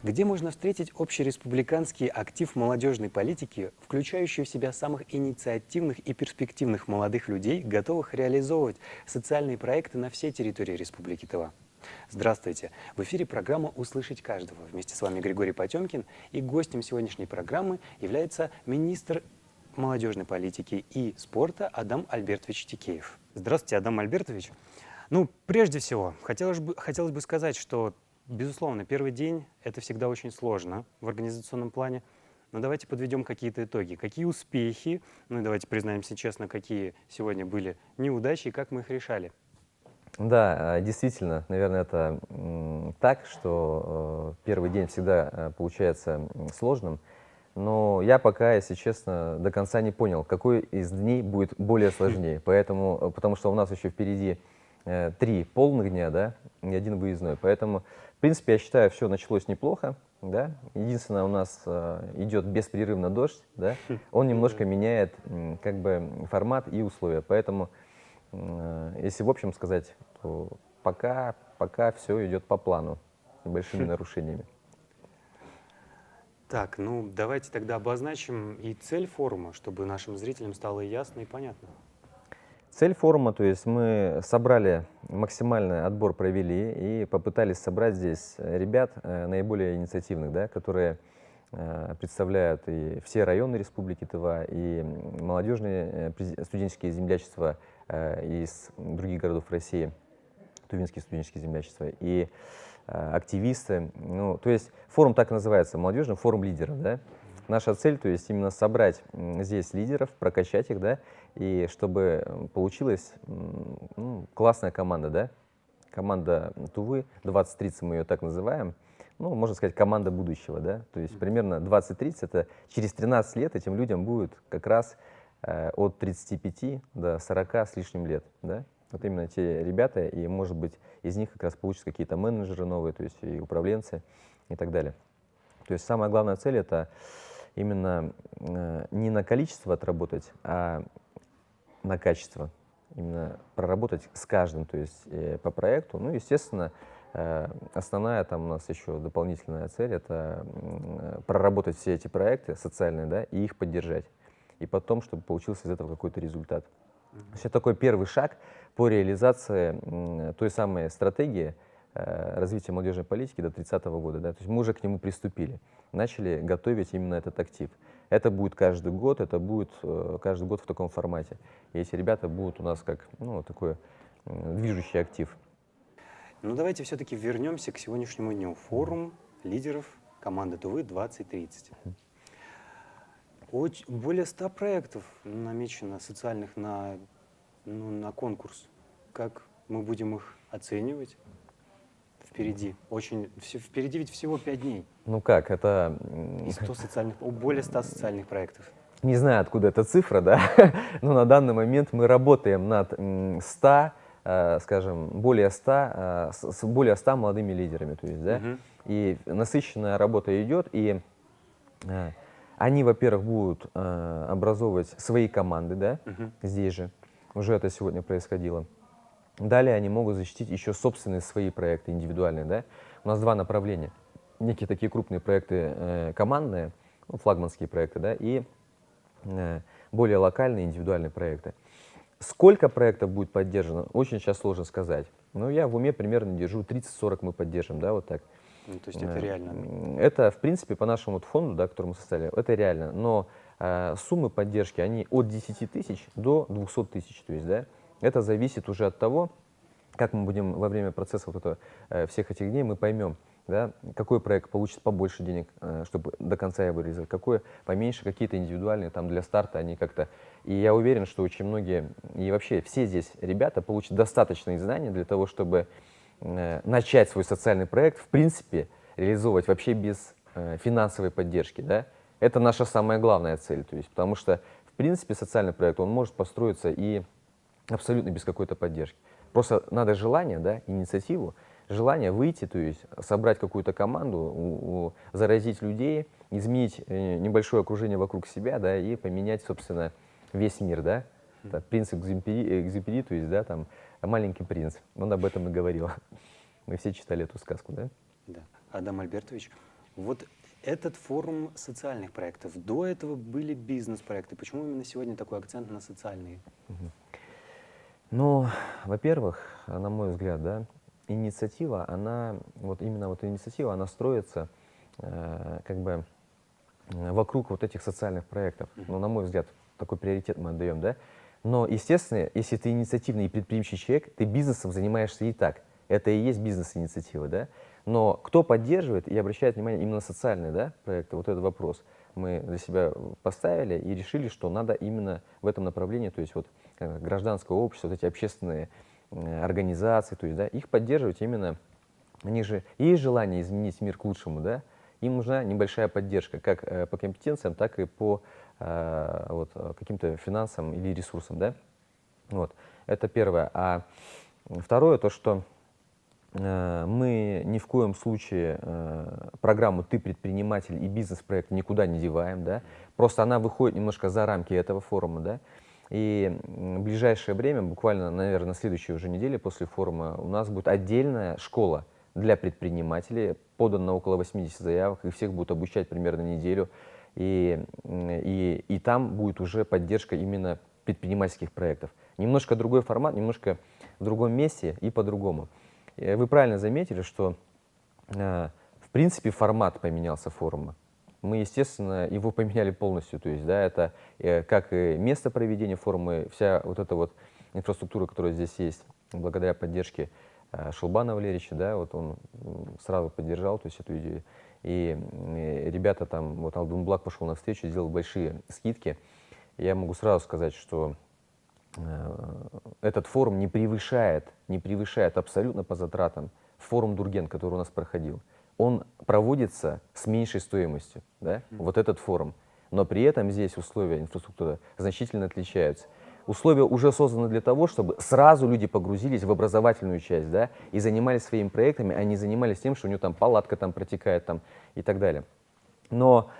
Где можно встретить общереспубликанский актив молодежной политики, включающий в себя самых инициативных и перспективных молодых людей, готовых реализовывать социальные проекты на всей территории Республики Тыва? Здравствуйте! В эфире программа «Услышать каждого». Вместе с вами Григорий Потемкин, и гостем сегодняшней программы является министр молодежной политики и спорта Адам Альбертович Тикеев. Здравствуйте, Адам Альбертович. Прежде всего, хотелось бы сказать, что, безусловно, первый день – это всегда очень сложно в организационном плане. Но давайте подведем какие-то итоги. Какие успехи, и давайте признаемся честно, какие сегодня были неудачи и как мы их решали. Да, действительно, наверное, это так, что первый день всегда получается сложным. Но я пока, если честно, до конца не понял, какой из дней будет более сложнее. Потому что у нас еще впереди 3 полных дня, да, и 1 выездной. Поэтому, в принципе, я считаю, все началось неплохо. Да. Единственное, у нас идет беспрерывно дождь, да. Он немножко меняет как бы формат и условия. Поэтому, если в общем сказать, то пока все идет по плану, с небольшими нарушениями. Так, давайте тогда обозначим и цель форума, чтобы нашим зрителям стало ясно и понятно. Цель форума, то есть мы собрали, максимальный отбор провели и попытались собрать здесь ребят наиболее инициативных, да, которые представляют и все районы Республики Тыва, и молодежные студенческие землячества из других городов России, тувинские студенческие землячества, и активисты. То есть форум так и называется, молодежный форум лидеров, да. Наша цель, то есть именно собрать здесь лидеров, прокачать их, да, и чтобы получилась классная команда, да, команда Тувы, 2030 мы ее так называем, можно сказать, команда будущего, да, то есть примерно 20-30, это через 13 лет этим людям будет как раз от 35 до 40 с лишним лет, да. Вот именно те ребята, и, может быть, из них как раз получатся какие-то менеджеры новые, то есть и управленцы и так далее. То есть самая главная цель — это именно не на количество отработать, а на качество. Именно проработать с каждым, то есть по проекту. Естественно, основная там у нас еще дополнительная цель — это проработать все эти проекты социальные, да, и их поддержать. И потом, чтобы получился из этого какой-то результат. То есть это такой первый шаг по реализации той самой стратегии развития молодежной политики до 30-го года. Да? То есть мы уже к нему приступили, начали готовить именно этот актив. Это будет каждый год, это будет каждый год в таком формате. И эти ребята будут у нас как такой движущий актив. Давайте все-таки вернемся к сегодняшнему дню. Форум лидеров команды Тувы 2030. Более 100 проектов намечено социальных на конкурс. Как мы будем их оценивать? Впереди. Впереди ведь всего 5 дней. Это... Более 100 социальных проектов. Не знаю, откуда эта цифра, да, но на данный момент мы работаем над 100, скажем, более 100, с более 100 молодыми лидерами, то есть, да, и насыщенная работа идет, и они, во-первых, будут образовывать свои команды, да, здесь же, уже это сегодня происходило. Далее они могут защитить еще собственные свои проекты индивидуальные, да. У нас 2 направления. Некие такие крупные проекты командные, флагманские проекты, да, и более локальные индивидуальные проекты. Сколько проектов будет поддержано, очень сейчас сложно сказать. Я в уме примерно держу 30-40 мы поддержим, да, вот так. То есть это реально? Это, в принципе, по нашему фонду, да, который мы составили, это реально. Но суммы поддержки, они от 10 тысяч до 200 тысяч, то есть, да. Это зависит уже от того, как мы будем во время процесса всех этих дней, мы поймем, да, какой проект получит побольше денег, чтобы до конца его реализовать, какой поменьше, какие-то индивидуальные там для старта они как-то. И я уверен, что очень многие, и вообще все здесь ребята получат достаточные знания для того, чтобы начать свой социальный проект, в принципе, реализовывать вообще без финансовой поддержки, да. Это наша самая главная цель, то есть, потому что, в принципе, социальный проект, он может построиться и абсолютно без какой-то поддержки. Просто надо желание, да, инициативу, желание выйти, то есть собрать какую-то команду, заразить людей, изменить небольшое окружение вокруг себя, да, и поменять, собственно, весь мир, да. Это принцип Экзюпери, то есть, да, там, «Маленький принц». Он об этом и говорил. Мы все читали эту сказку, да? Да. Адам Альбертович, Вот этот форум социальных проектов. До этого были бизнес-проекты. Почему именно сегодня такой акцент на социальные? Ну, во-первых, на мой взгляд, да, инициатива, она, вот именно вот инициатива, она строится как бы вокруг вот этих социальных проектов. Ну, на мой взгляд, такой приоритет мы отдаем, да. Но, естественно, если ты инициативный и предприимчивый человек, ты бизнесом занимаешься и так. Это и есть бизнес-инициатива, да. Но кто поддерживает и обращает внимание именно на социальные, да, проекты, вот этот вопрос мы для себя поставили и решили, что надо именно в этом направлении, то есть вот гражданское общество, вот эти общественные организации, то есть, да, их поддерживать именно, у них же есть желание изменить мир к лучшему, да, им нужна небольшая поддержка, как по компетенциям, так и по вот, каким-то финансам или ресурсам, да. Вот. Это первое. А второе, то, что мы ни в коем случае программу «Ты предприниматель» и бизнес-проект никуда не деваем, да. Просто она выходит немножко за рамки этого форума, да. И в ближайшее время, буквально, наверное, на следующей уже неделе после форума, у нас будет отдельная школа для предпринимателей, подано около 80 заявок, и всех будут обучать примерно неделю. И там будет уже поддержка именно предпринимательских проектов. Немножко другой формат, немножко в другом месте и по-другому. Вы правильно заметили, что в принципе формат поменялся форума. Мы, естественно, его поменяли полностью. То есть, да, это как и место проведения форума, вся вот эта вот инфраструктура, которая здесь есть, благодаря поддержке Шулбана Валерьевича, да, вот он сразу поддержал, то есть, эту идею. И ребята там, вот Алдунблак пошел навстречу, сделал большие скидки. Я могу сразу сказать, что этот форум не превышает абсолютно по затратам форум Дурген, который у нас проходил. Он проводится с меньшей стоимостью, да, вот этот форум. Но при этом здесь условия инфраструктуры значительно отличаются. Условия уже созданы для того, чтобы сразу люди погрузились в образовательную часть, да, и занимались своими проектами, а не занимались тем, что у него там палатка там протекает там, и так далее. Но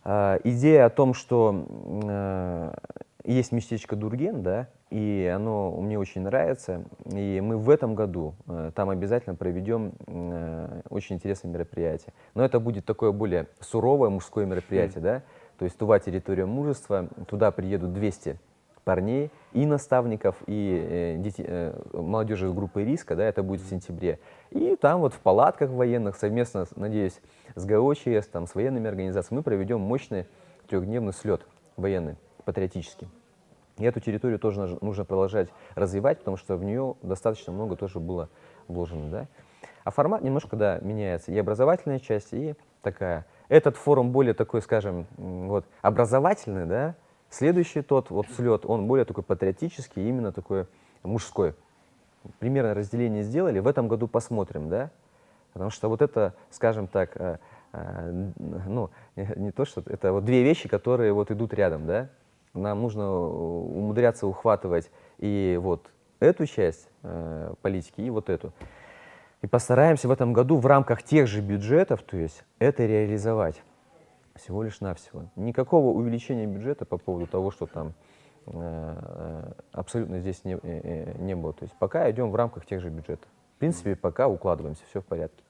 идея о том, что есть местечко Дурген, да, и оно мне очень нравится, и мы в этом году там обязательно проведем очень интересное мероприятие. Но это будет такое более суровое мужское мероприятие, да, то есть Тува — территория мужества, туда приедут 200 парней и наставников, и молодежи группы риска, да, это будет в сентябре. И там вот в палатках военных совместно, надеюсь, с ГОЧС, там, с военными организациями мы проведем мощный трехдневный слет военный, патриотический. И эту территорию тоже нужно продолжать развивать, потому что в нее достаточно много тоже было вложено, да. А формат немножко, да, меняется. И образовательная часть, и такая. Этот форум более такой, скажем, вот, образовательный, да. Следующий тот вот слет, он более такой патриотический, именно такой мужской. Примерно разделение сделали, в этом году посмотрим, да. Потому что вот это, скажем так, ну, не то, что это вот две вещи, которые вот идут рядом, да. Нам нужно умудряться ухватывать и вот эту часть политики, и вот эту. И постараемся в этом году в рамках тех же бюджетов, то есть это реализовать. Всего лишь навсего. Никакого увеличения бюджета по поводу того, что там абсолютно здесь не было. То есть пока идем в рамках тех же бюджетов. В принципе, пока укладываемся, все в порядке.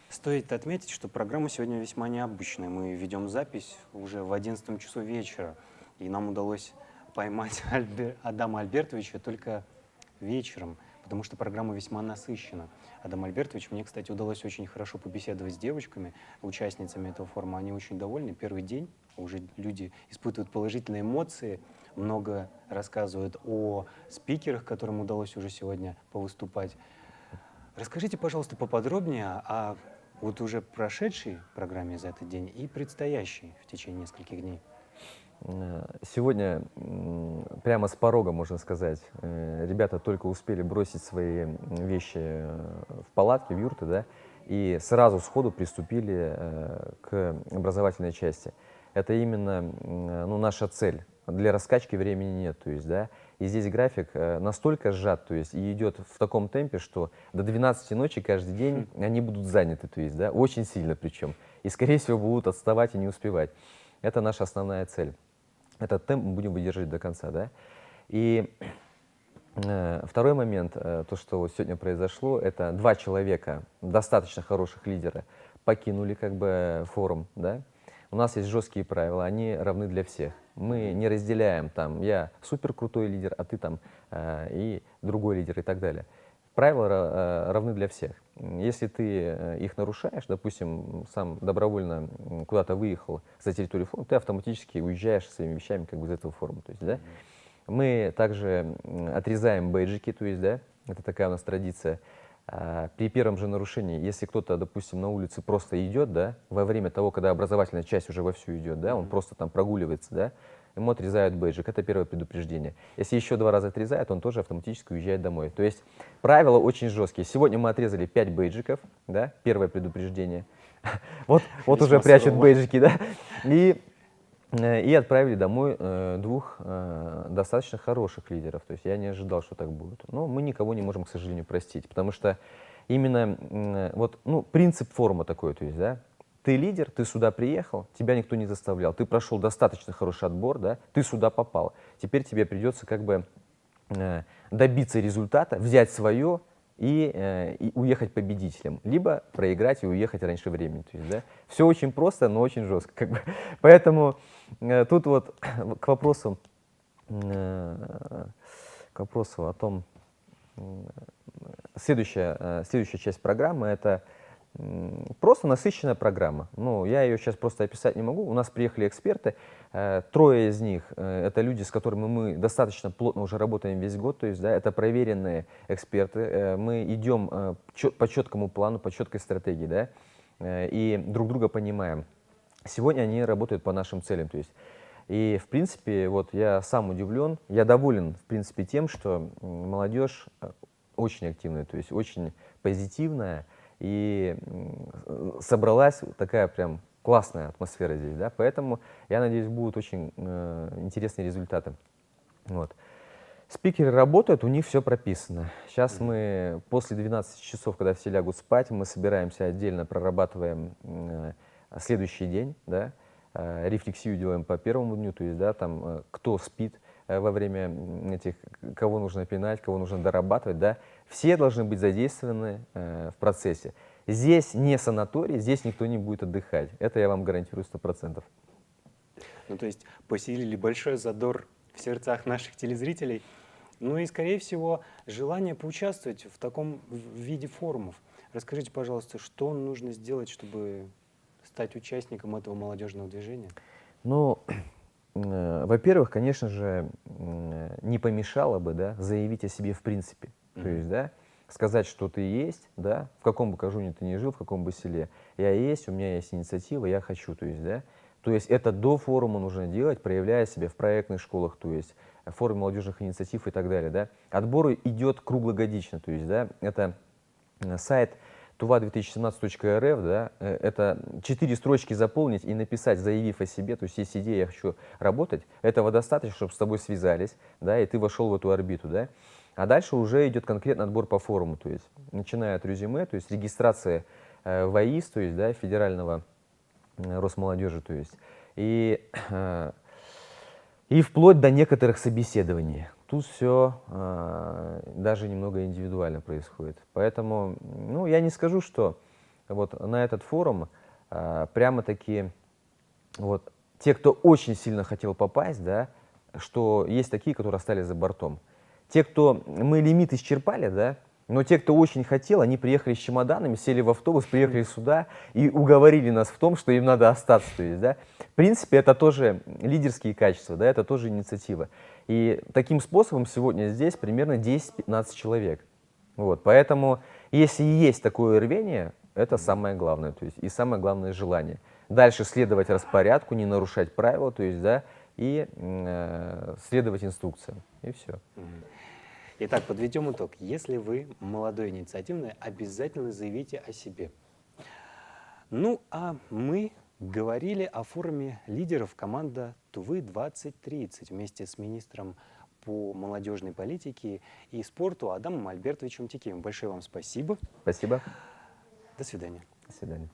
Стоит отметить, что программа сегодня весьма необычная. Мы ведем запись уже в 11 часу вечера, и нам удалось поймать Адама Альбертовича только вечером, потому что программа весьма насыщена. Адам Альбертович, мне, кстати, удалось очень хорошо побеседовать с девочками, участницами этого форума. Они очень довольны. Первый день уже люди испытывают положительные эмоции, много рассказывают о спикерах, которым удалось уже сегодня повыступать. Расскажите, пожалуйста, поподробнее о вот уже прошедшей программе за этот день и предстоящей в течение нескольких дней. Сегодня прямо с порога, можно сказать, ребята только успели бросить свои вещи в палатке, в юрты, да, и сразу сходу приступили к образовательной части. Это именно, ну, наша цель. Для раскачки времени нет, то есть, да, и здесь график настолько сжат, то есть, и идет в таком темпе, что до 12 ночи каждый день они будут заняты, то есть, да, очень сильно причем, и, скорее всего, будут отставать и не успевать. Это наша основная цель. Этот темп мы будем выдерживать до конца, да. И Второй момент, то, что вот сегодня произошло, это два человека, достаточно хороших лидера, покинули как бы форум, да. У нас есть жесткие правила, они равны для всех. Мы не разделяем там, я супер крутой лидер, а ты там и другой лидер и так далее. Правила равны для всех. Если ты их нарушаешь, допустим, сам добровольно куда-то выехал за территорию форума, ты автоматически уезжаешь своими вещами как бы из этого форума. То есть, да? Мы также отрезаем бейджики, то есть, да, это такая у нас традиция. При первом же нарушении, если кто-то, допустим, на улице просто идет, да, во время того, когда образовательная часть уже вовсю идет, да, он просто там прогуливается, да, ему отрезают бейджик, это первое предупреждение. Если еще 2 раза отрезают, он тоже автоматически уезжает домой. То есть правила очень жесткие. Сегодня мы отрезали 5 бейджиков, да, первое предупреждение. Вот уже прячут бейджики, да. И отправили домой 2 достаточно хороших лидеров. То есть я не ожидал, что так будет. Но мы никого не можем, к сожалению, простить, потому что именно вот, ну, принцип форума такой, то есть, да, ты лидер, ты сюда приехал, тебя никто не заставлял, ты прошел достаточно хороший отбор, да, ты сюда попал. Теперь тебе придется как бы добиться результата, взять свое и уехать победителем, либо проиграть и уехать раньше времени. То есть, да, все очень просто, но очень жестко. Как бы. Поэтому тут вот к вопросу о том, следующая часть программы — это просто насыщенная программа. Ну, я ее сейчас просто описать не могу. У нас приехали эксперты. 3 из них это люди, с которыми мы достаточно плотно уже работаем весь год. То есть, да, это проверенные эксперты. Мы идем по четкому плану, по четкой стратегии, да, и друг друга понимаем. Сегодня они работают по нашим целям. То есть, и, в принципе, вот я сам удивлен, я доволен, в принципе, тем, что молодежь очень активная, то есть очень позитивная, и собралась такая прям классная атмосфера здесь, да, поэтому я надеюсь, будут очень интересные результаты. Вот. Спикеры работают, у них все прописано. Сейчас мы после 12 часов, когда все лягут спать, мы собираемся отдельно, прорабатываем следующий день, да, рефлексию делаем по первому дню, то есть, да, там, кто спит во время этих, кого нужно пинать, кого нужно дорабатывать, да, все должны быть задействованы в процессе. Здесь не санаторий, здесь никто не будет отдыхать, это я вам гарантирую 100%. Ну, то есть поселили большой задор в сердцах наших телезрителей, ну и, скорее всего, желание поучаствовать в таком виде форумов. Расскажите, пожалуйста, что нужно сделать, чтобы стать участником этого молодежного движения? Ну, во-первых, конечно же, не помешало бы, да, заявить о себе в принципе. То есть, да, сказать, что ты есть, да, в каком бы кожуне ты ни жил, в каком бы селе, я есть, у меня есть инициатива, я хочу, то есть, да. То есть это до форума нужно делать, проявляя себя в проектных школах, то есть в форуме молодежных инициатив и так далее, да. Отбор идет круглогодично, то есть, да, это сайт tuva2017.rf, да, это 4 строчки заполнить и написать, заявив о себе, то есть есть идея, я хочу работать, этого достаточно, чтобы с тобой связались, да, и ты вошел в эту орбиту, да. А дальше уже идет конкретный отбор по форуму, то есть начиная от резюме, то есть регистрация в АИС, то есть, да, федерального Росмолодежи, то есть, и вплоть до некоторых собеседований. Тут все даже немного индивидуально происходит. Поэтому, ну, я не скажу, что вот на этот форум прямо-таки вот те, кто очень сильно хотел попасть, да, что есть такие, которые остались за бортом. Те, кто мы лимит исчерпали, да, но те, кто очень хотел, они приехали с чемоданами, сели в автобус, приехали сюда и уговорили нас в том, что им надо остаться. То есть, да. В принципе, это тоже лидерские качества, да, это тоже инициатива. И таким способом сегодня здесь примерно 10-15 человек. Вот, поэтому, если есть такое рвение, это самое главное, то есть, и самое главное желание. Дальше следовать распорядку, не нарушать правила, то есть, да, и следовать инструкциям, и все. Итак, подведем итог. Если вы молодой инициативный, обязательно заявите о себе. Ну, а мы говорили о форуме лидеров команда Тувы-2030 вместе с министром по молодежной политике и спорту Адамом Альбертовичем Текеевым. Большое вам спасибо. Спасибо. До свидания. До свидания.